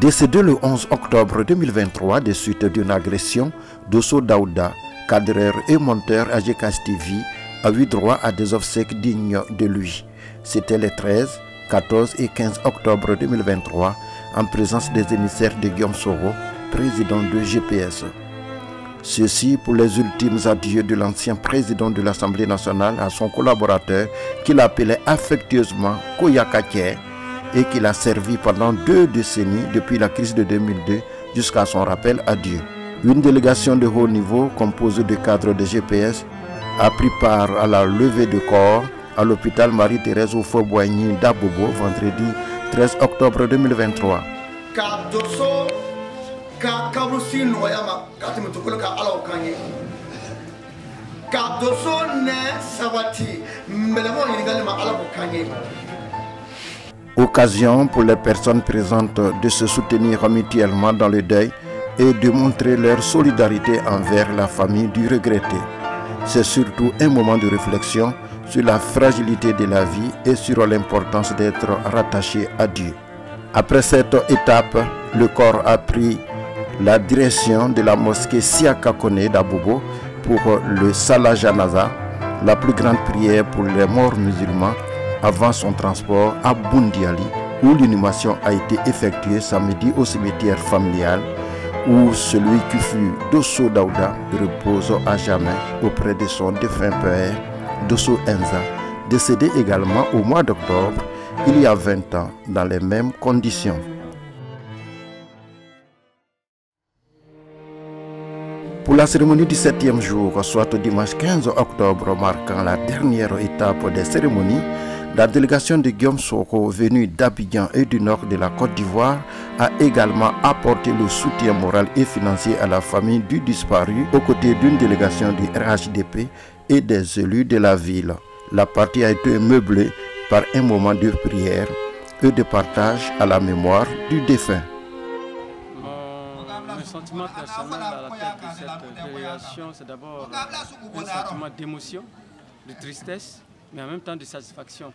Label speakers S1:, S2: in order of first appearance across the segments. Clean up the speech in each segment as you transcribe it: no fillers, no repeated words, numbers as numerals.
S1: Décédé le 11 octobre 2023 des suites d'une agression, Dosso Daouda, cadreur et monteur à GCAS TV, a eu droit à des obsèques dignes de lui. C'était les 13, 14 et 15 octobre 2023 en présence des émissaires de Guillaume Soro, président de GPS. Ceci pour les ultimes adieux de l'ancien président de l'Assemblée nationale à son collaborateur qu'il appelait affectueusement Koyakaké et qu'il a servi pendant 2 décennies depuis la crise de 2002 jusqu'à son rappel à Dieu. Une délégation de haut niveau composée de cadres de GPS a pris part à la levée de corps à l'hôpital Marie-Thérèse au Fort-Boigny d'Abobo vendredi 13 octobre 2023. Occasion pour les personnes présentes de se soutenir mutuellement dans le deuil et de montrer leur solidarité envers la famille du regretté. C'est surtout un moment de réflexion sur la fragilité de la vie et sur l'importance d'être rattaché à Dieu. Après cette étape, le corps a pris la direction de la mosquée Siaka Kone d'Abobo pour le Salah Janaza, la plus grande prière pour les morts musulmans, avant son transport à Boundiali, où l'inhumation a été effectuée samedi au cimetière familial, où celui qui fut Dosso Daouda repose à jamais auprès de son défunt père, Dosso Enza, décédé également au mois d'octobre, il y a 20 ans, dans les mêmes conditions. Pour la cérémonie du 7e jour, soit dimanche 15 octobre, marquant la dernière étape des cérémonies, la délégation de Guillaume Soro, venue d'Abidjan et du nord de la Côte d'Ivoire, a également apporté le soutien moral et financier à la famille du disparu, aux côtés d'une délégation du RHDP et des élus de la ville. La partie a été meublée par un moment de prière et de partage à la mémoire du défunt.
S2: Le sentiment personnel à la tête de cette délégation, c'est d'abord un sentiment d'émotion, de tristesse, mais en même temps de satisfaction.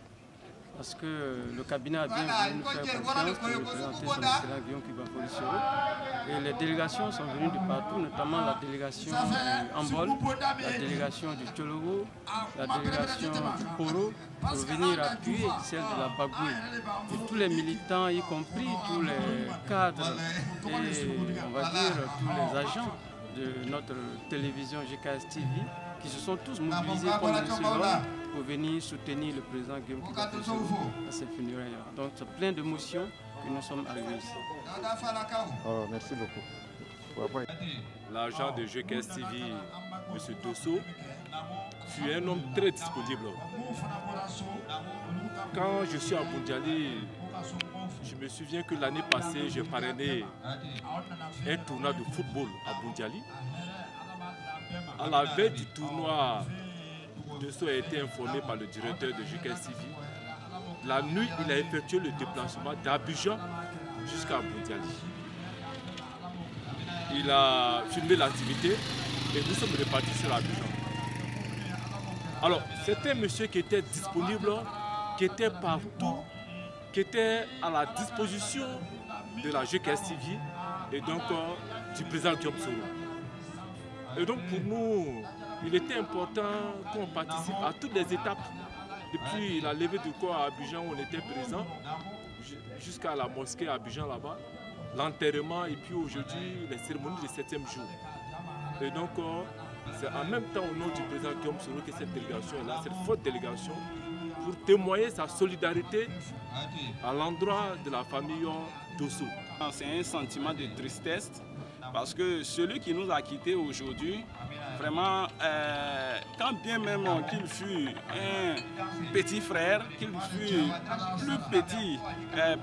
S2: Parce que le cabinet a bien voulu nous faire confiance pour représenter son excellent Guillaume Kibafori Soro. Et les délégations sont venues de partout, notamment la délégation du Ambol, la délégation du Tchologo, la délégation du Poro, pour venir appuyer celle de la Bagoué. Et tous les militants, y compris tous les cadres et on va dire tous les agents de notre télévision GCAS TV, qui se sont tous mobilisés comme un seul homme pour venir soutenir le président Guillaume Kibafori Soro à ses funérailles. Donc c'est plein d'émotions que nous sommes arrivés ici.
S1: Oh, merci beaucoup.
S3: L'agent de GCAS TV, M. Dosso, fut un homme très disponible. Quand je suis à Boundiali, je me souviens que l'année passée, j'ai parrainé un tournoi de football à Boundiali. À la veille du tournoi, Dosso a été informé par le directeur de GCAS TV. La nuit, il a effectué le déplacement d'Abidjan jusqu'à Boundiali. Il a filmé l'activité et nous sommes repartis sur Abidjan. Alors, c'était un monsieur qui était disponible, qui était partout, qui était à la disposition de la GCAS TV et donc du président Guillaume Soro. Et donc pour nous, il était important qu'on participe à toutes les étapes, depuis la levée du corps à Abidjan où on était présent, jusqu'à la mosquée à Abidjan là-bas, l'enterrement et puis aujourd'hui les cérémonies du 7e jour. Et donc c'est en même temps au nom du président Guillaume Soro que cette délégation est là, cette forte délégation, pour témoigner sa solidarité à l'endroit de la famille Dosso.
S4: C'est un sentiment de tristesse parce que celui qui nous a quittés aujourd'hui, vraiment, quand bien même qu'il fut un petit frère, qu'il fut plus petit,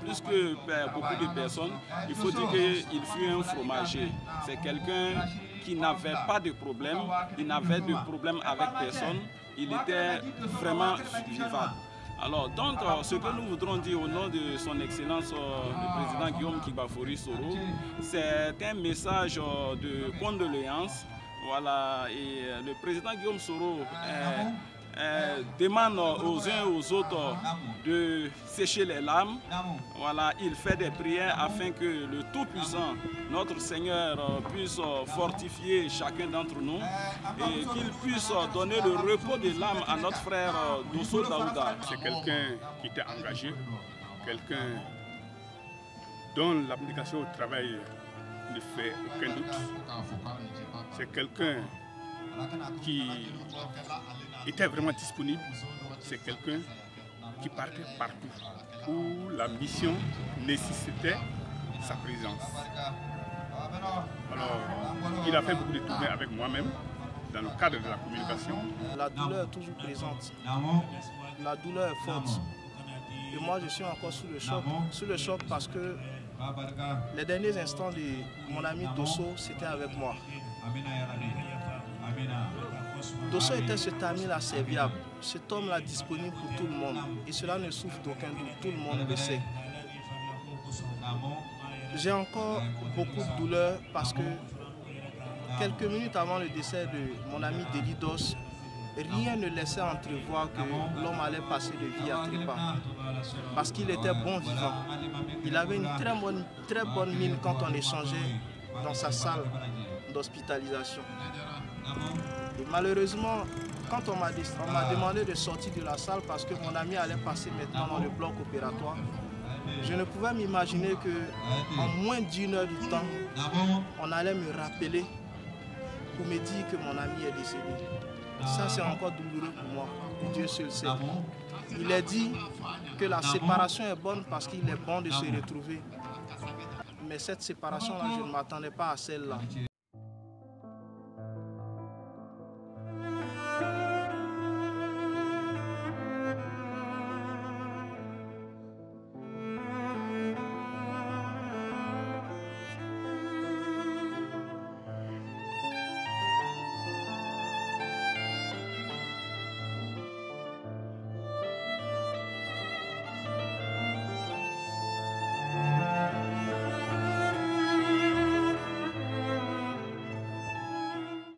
S4: plus que beaucoup de personnes, il faut dire qu'il fut un fromager. C'est quelqu'un qui n'avait pas de problème, il n'avait de problème avec personne, il était vraiment vivant. Alors, donc, ce que nous voudrons dire au nom de son Excellence le président Guillaume Kibafori Soro, c'est un message de condoléances Voilà, et le président Guillaume Soro demande aux uns et aux autres de sécher les larmes. Voilà, il fait des prières afin que le Tout-Puissant, notre Seigneur, puisse fortifier chacun d'entre nous et qu'il puisse donner le repos de l'âme à notre frère Dosso Daouda.
S5: C'est quelqu'un qui était engagé, quelqu'un dont l'abnégation au travail ne fait aucun doute. C'est quelqu'un qui était vraiment disponible. C'est quelqu'un qui partait partout où la mission nécessitait sa présence. Alors, il a fait beaucoup de tournées avec moi-même dans le cadre de la communication.
S6: La douleur est toujours présente. La douleur est forte. Et moi, je suis encore sous le choc. Sous le choc parce que les derniers instants de mon ami Dosso, c'était avec moi. Dosso était cet ami-là serviable, cet homme-là disponible pour tout le monde. Et cela ne souffre d'aucun doute, tout le monde le sait. J'ai encore beaucoup de douleur parce que quelques minutes avant le décès de mon ami Delidos, rien ne laissait entrevoir que l'homme allait passer de vie à trépas. Parce qu'il était bon vivant. Il avait une très bonne mine quand on échangeait dans sa salle d'hospitalisation. Et malheureusement, quand on m'a demandé de sortir de la salle parce que mon ami allait passer maintenant dans le bloc opératoire, je ne pouvais m'imaginer qu'en moins d'1 heure du temps, on allait me rappeler pour me dire que mon ami est décédé. Ça, c'est encore douloureux pour moi. Et Dieu seul sait. Il est dit que la séparation est bonne parce qu'il est bon de se retrouver. Mais cette séparation-là, je ne m'attendais pas à celle-là.